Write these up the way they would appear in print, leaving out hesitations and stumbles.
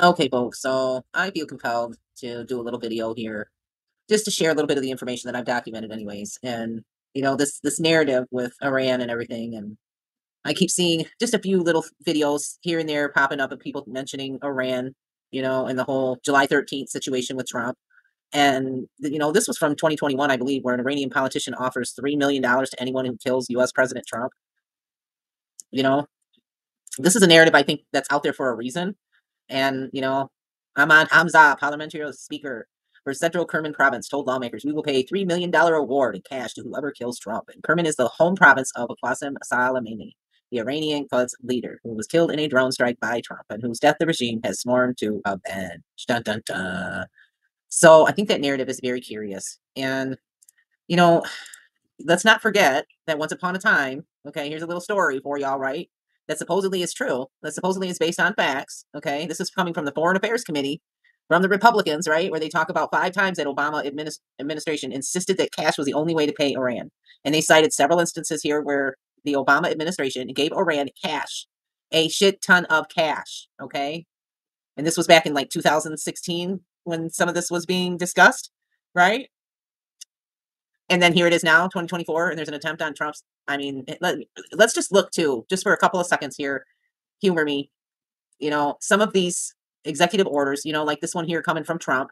Okay, folks, so I feel compelled to do a little video here just to share a little bit of the information that I've documented anyways. And this narrative with Iran and everything, and I keep seeing just a few little videos here and there popping up of people mentioning Iran, and the whole July 13th situation with Trump. And this was from 2021, I believe, where an Iranian politician offers $3 million to anyone who kills US President Trump. You know, this is a narrative I think that's out there for a reason. And, Ahmad Hamza, parliamentary speaker for Central Kerman province, told lawmakers, "We will pay $3 million award in cash to whoever kills Trump." And Kerman is the home province of Qasem Soleimani, the Iranian Quds leader who was killed in a drone strike by Trump and whose death the regime has sworn to avenge. Dun, dun, dun. So I think that narrative is very curious. And, you know, let's not forget that once upon a time, okay, here's a little story for y'all, right? That supposedly is true, that supposedly is based on facts, okay? This is coming from the Foreign Affairs Committee, from the Republicans, right? Where they talk about 5 times that Obama administration insisted that cash was the only way to pay Iran. And they cited several instances here where the Obama administration gave Iran cash, a shit ton of cash, okay? And this was back in like 2016 when some of this was being discussed, right? And then here it is now, 2024, and there's an attempt on Trump's. I mean, let's just look too, just for a couple of seconds here. Humor me. Some of these executive orders, like this one here coming from Trump,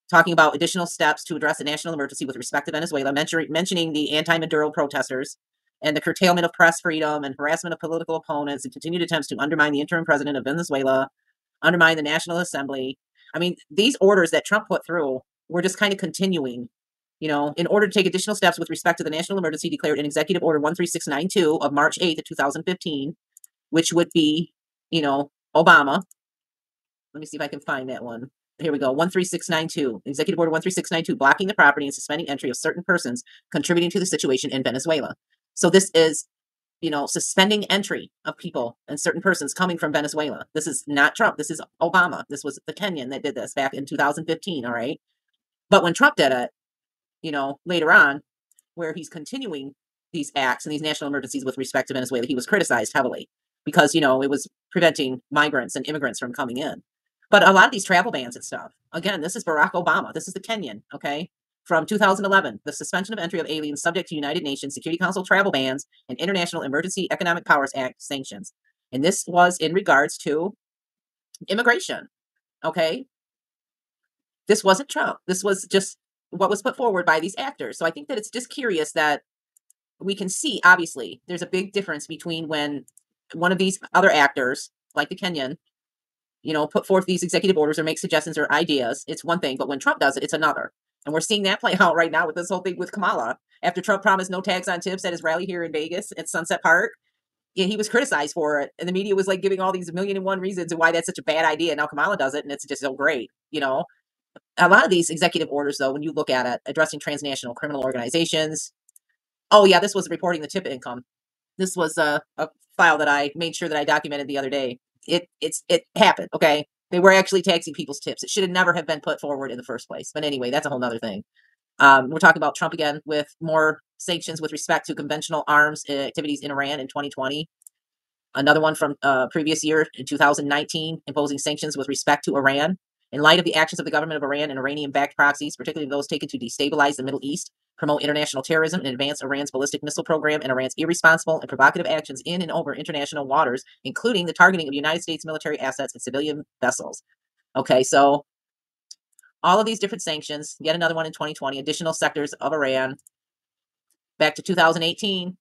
talking about additional steps to address a national emergency with respect to Venezuela, mentioning the anti-Maduro protesters and the curtailment of press freedom and harassment of political opponents and continued attempts to undermine the interim president of Venezuela, undermine the National Assembly. I mean, these orders that Trump put through were just kind of continuing. In order to take additional steps with respect to the national emergency declared in Executive Order 13692 of March 8th of 2015, which would be, Obama. Let me see if I can find that one. Here we go. 13692, Executive Order 13692, blocking the property and suspending entry of certain persons contributing to the situation in Venezuela. So this is, suspending entry of people and certain persons coming from Venezuela. This is not Trump. This is Obama. This was the Kenyan that did this back in 2015. All right. But when Trump did it, later on, where he's continuing these acts and these national emergencies with respect to Venezuela, he was criticized heavily because, it was preventing migrants and immigrants from coming in. But a lot of these travel bans and stuff, again, this is Barack Obama. This is the Kenyan, okay? From 2011, the suspension of entry of aliens subject to United Nations Security Council travel bans and International Emergency Economic Powers Act sanctions. And this was in regards to immigration, okay? This wasn't Trump. This was just what was put forward by these actors. So I think that it's just curious that we can see, obviously, there's a big difference between when one of these other actors, like the Kenyan, put forth these executive orders or make suggestions or ideas. It's one thing, but when Trump does it, it's another. And we're seeing that play out right now with this whole thing with Kamala. After Trump promised no tags on tips at his rally here in Vegas at Sunset Park, yeah, he was criticized for it. And the media was like giving all these million and one reasons why that's such a bad idea. Now Kamala does it, and it's just so great, A lot of these executive orders, though, when you look at it, addressing transnational criminal organizations. Oh, yeah, this was reporting the tip income. This was a file that I made sure that I documented the other day. It happened, okay? They were actually taxing people's tips. It should have never have been put forward in the first place. But anyway, that's a whole nother thing. We're talking about Trump again with more sanctions with respect to conventional arms activities in Iran in 2020. Another one from previous year in 2019, imposing sanctions with respect to Iran. In light of the actions of the government of Iran and Iranian-backed proxies, particularly those taken to destabilize the Middle East, promote international terrorism, and advance Iran's ballistic missile program and Iran's irresponsible and provocative actions in and over international waters, including the targeting of United States military assets and civilian vessels. Okay, so all of these different sanctions, yet another one in 2020, additional sectors of Iran, back to 2018,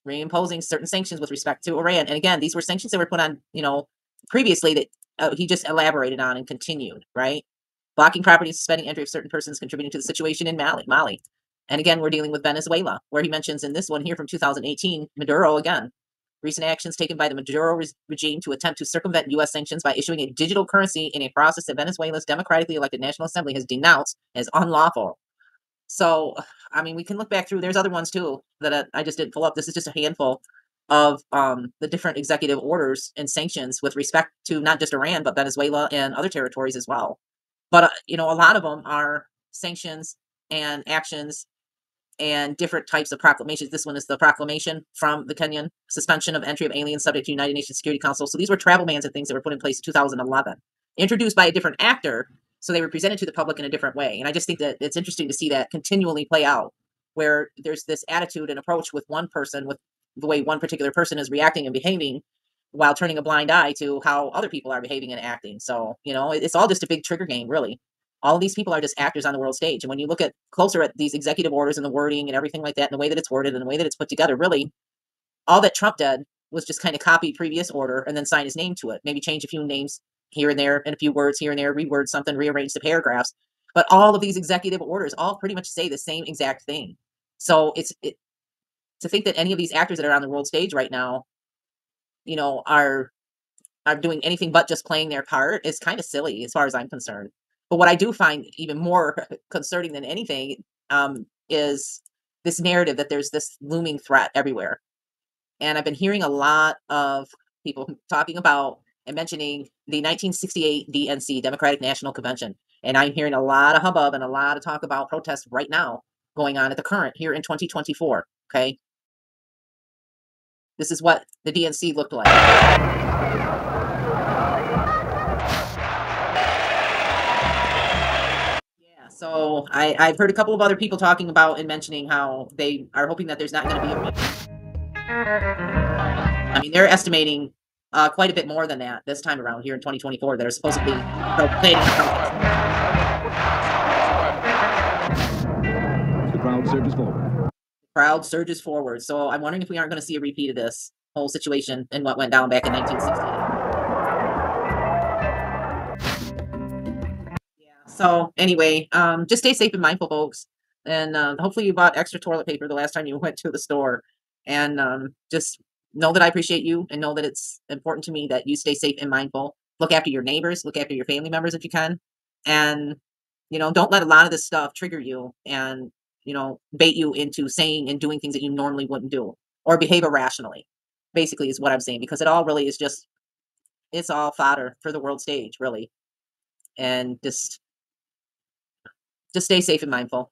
reimposing certain sanctions with respect to Iran. And again, these were sanctions that were put on, previously that he just elaborated on and continued, right? Blocking property, suspending entry of certain persons contributing to the situation in Mali. And again, we're dealing with Venezuela, where he mentions in this one here from 2018, Maduro again. Recent actions taken by the Maduro regime to attempt to circumvent U.S. sanctions by issuing a digital currency in a process that Venezuela's democratically elected National Assembly has denounced as unlawful. So, I mean, we can look back through. There's other ones too that I just didn't pull up. This is just a handful of the different executive orders and sanctions with respect to not just Iran, but Venezuela and other territories as well. But, a lot of them are sanctions and actions and different types of proclamations. This one is the proclamation from the Kenyan, suspension of entry of aliens subject to United Nations Security Council. So these were travel bans and things that were put in place in 2011. introduced by a different actor, so they were presented to the public in a different way. And I just think that it's interesting to see that continually play out, where there's this attitude and approach with one person, with the way one particular person is reacting and behaving, while turning a blind eye to how other people are behaving and acting. So, it's all just a big trigger game, really. All of these people are just actors on the world stage. And when you look at closer at these executive orders and the wording and everything like that, and the way that it's worded and the way that it's put together, really, all that Trump did was just kind of copy previous order and then sign his name to it. Maybe change a few names here and there and a few words here and there, reword something, rearrange the paragraphs. But all of these executive orders all pretty much say the same exact thing. So to think that any of these actors that are on the world stage right now, are doing anything but just playing their part is kind of silly as far as I'm concerned. But what I do find even more concerning than anything, is this narrative that there's this looming threat everywhere. And I've been hearing a lot of people talking about and mentioning the 1968 DNC, Democratic National Convention. And I'm hearing a lot of hubbub and a lot of talk about protests right now going on at the current here in 2024. Okay. This is what the DNC looked like. Yeah. So I've heard a couple of other people talking about and mentioning how they are hoping that there's not going to be I mean, they're estimating quite a bit more than that this time around here in 2024 that are supposedly planning a protest. The crowd surges forward. Crowd surges forward. So I'm wondering if we aren't going to see a repeat of this whole situation and what went down back in 1968. Yeah. So anyway, just stay safe and mindful, folks. And hopefully you bought extra toilet paper the last time you went to the store. And just know that I appreciate you and know that it's important to me that you stay safe and mindful. Look after your neighbors, look after your family members if you can. And, don't let a lot of this stuff trigger you and, bait you into saying and doing things that you normally wouldn't do or behave irrationally, basically, is what I'm saying, because it all really is it's all fodder for the world stage, really. And just stay safe and mindful.